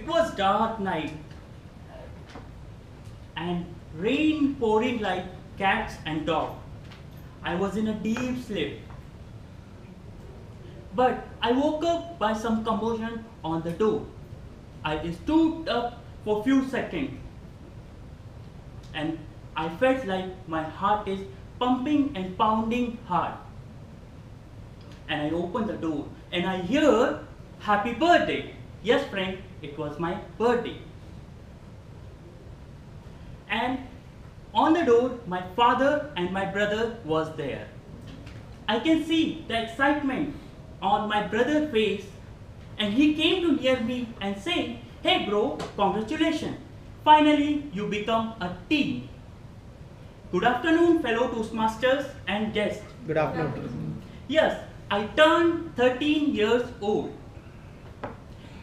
was dark night and rain pouring like cats and dogs. I was in a deep sleep. But I woke up by some commotion on the door. I stood up for a few seconds and I felt like my heart is pumping and pounding hard. And I opened the door and I hear happy birthday. Yes friend, it was my birthday. And on the door my father and my brother was there. I can see the excitement on my brother's face and he came to near me and say, "Hey bro, congratulations. Finally you become a teen." Good afternoon fellow Toastmasters and guests. Good afternoon. Yes, I turned 13 years old.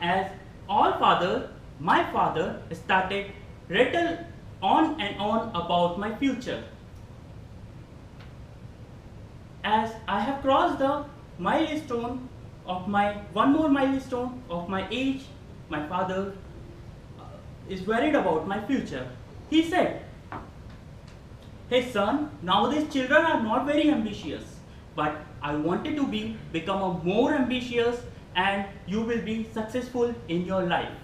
As all father, my father started rattle on and on about my future. As I have crossed the milestone of one more milestone of my age, my father is worried about my future. He said, "Hey son, nowadays children are not very ambitious, but I wanted to become a more ambitious and you will be successful in your life."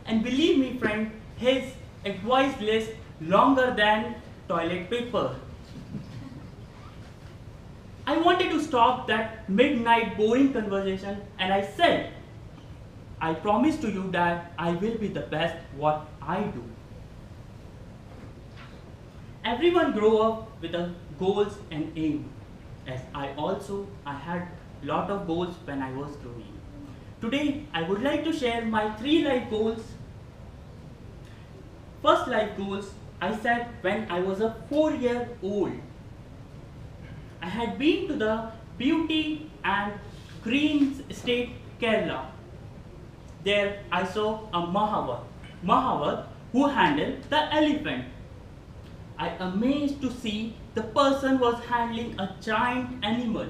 And believe me friend, his advice list longer than toilet paper. I wanted to stop that midnight boring conversation and I said, "I promise to you that I will be the best what I do." Everyone grow up with a goals and aim. As I had lot of goals when I was growing. Today I would like to share my 3 life goals. First life goals I set when I was a 4-year-old. I had been to the beauty and green state Kerala. There I saw a Mahavat who handled the elephant. I amazed to see the person was handling a giant animal.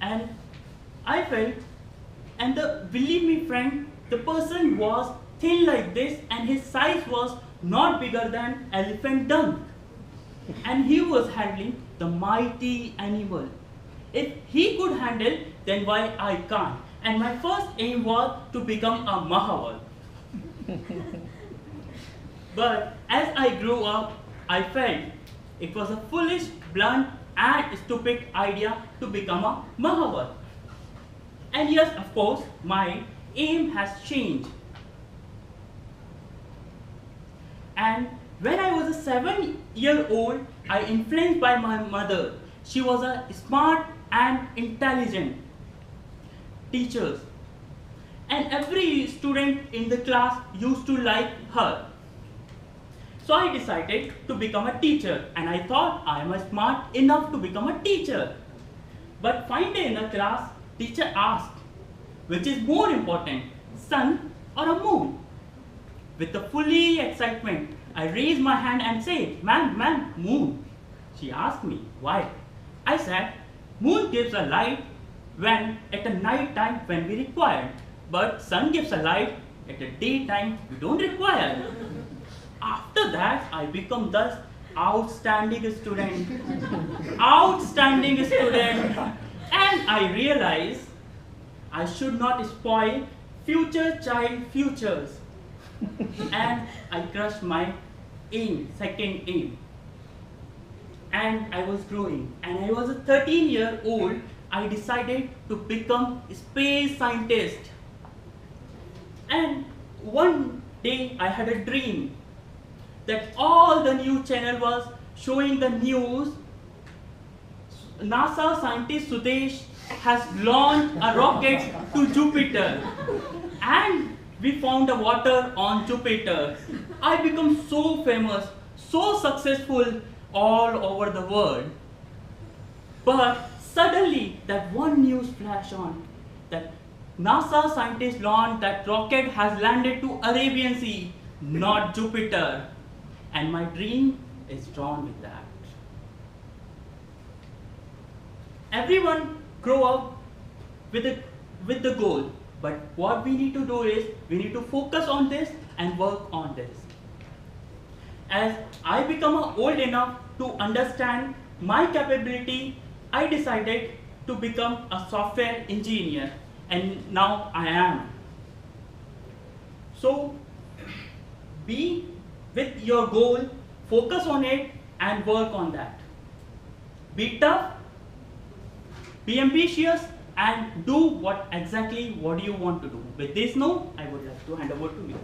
And I felt, and believe me friend, the person was thin like this and his size was not bigger than elephant dung. And he was handling the mighty animal. If he could handle, then why I can't? And my first aim was to become a Mahavat. But as I grew up, I felt it was a foolish, blunt and stupid idea to become a Mahavat. And yes, of course, my aim has changed. And when I was a 7-year-old, I influenced by my mother. She was a smart and intelligent teacher. And every student in the class used to like her. So I decided to become a teacher and I thought I am smart enough to become a teacher. But one day in the class, teacher asked, which is more important, sun or a moon? With the fully excitement, I raised my hand and said, ma'am, moon." She asked me, "Why?" I said, "Moon gives a light at the night time when we require, but sun gives a light at the daytime we don't require." After that, I become the outstanding student. And I realized I should not spoil future child futures. And I crushed my second aim. And I was growing. And I was a 13-year-old. I decided to become a space scientist. And one day I had a dream that all the news channel was showing the news. NASA scientist Sudesh has launched a rocket to Jupiter. And we found the water on Jupiter. I become so famous, so successful all over the world. But suddenly that one news flash on that NASA scientists launched that rocket has landed to Arabian Sea, not Jupiter. And my dream is drawn with that. Everyone grow up with the goal, but what we need to do is we need to focus on this and work on this. As I become old enough to understand my capability, I decided to become a software engineer, and now I am. So be with your goal, focus on it and work on that. Be tough, be ambitious, and do what exactly what you want to do. With this note, I would like to hand over to you.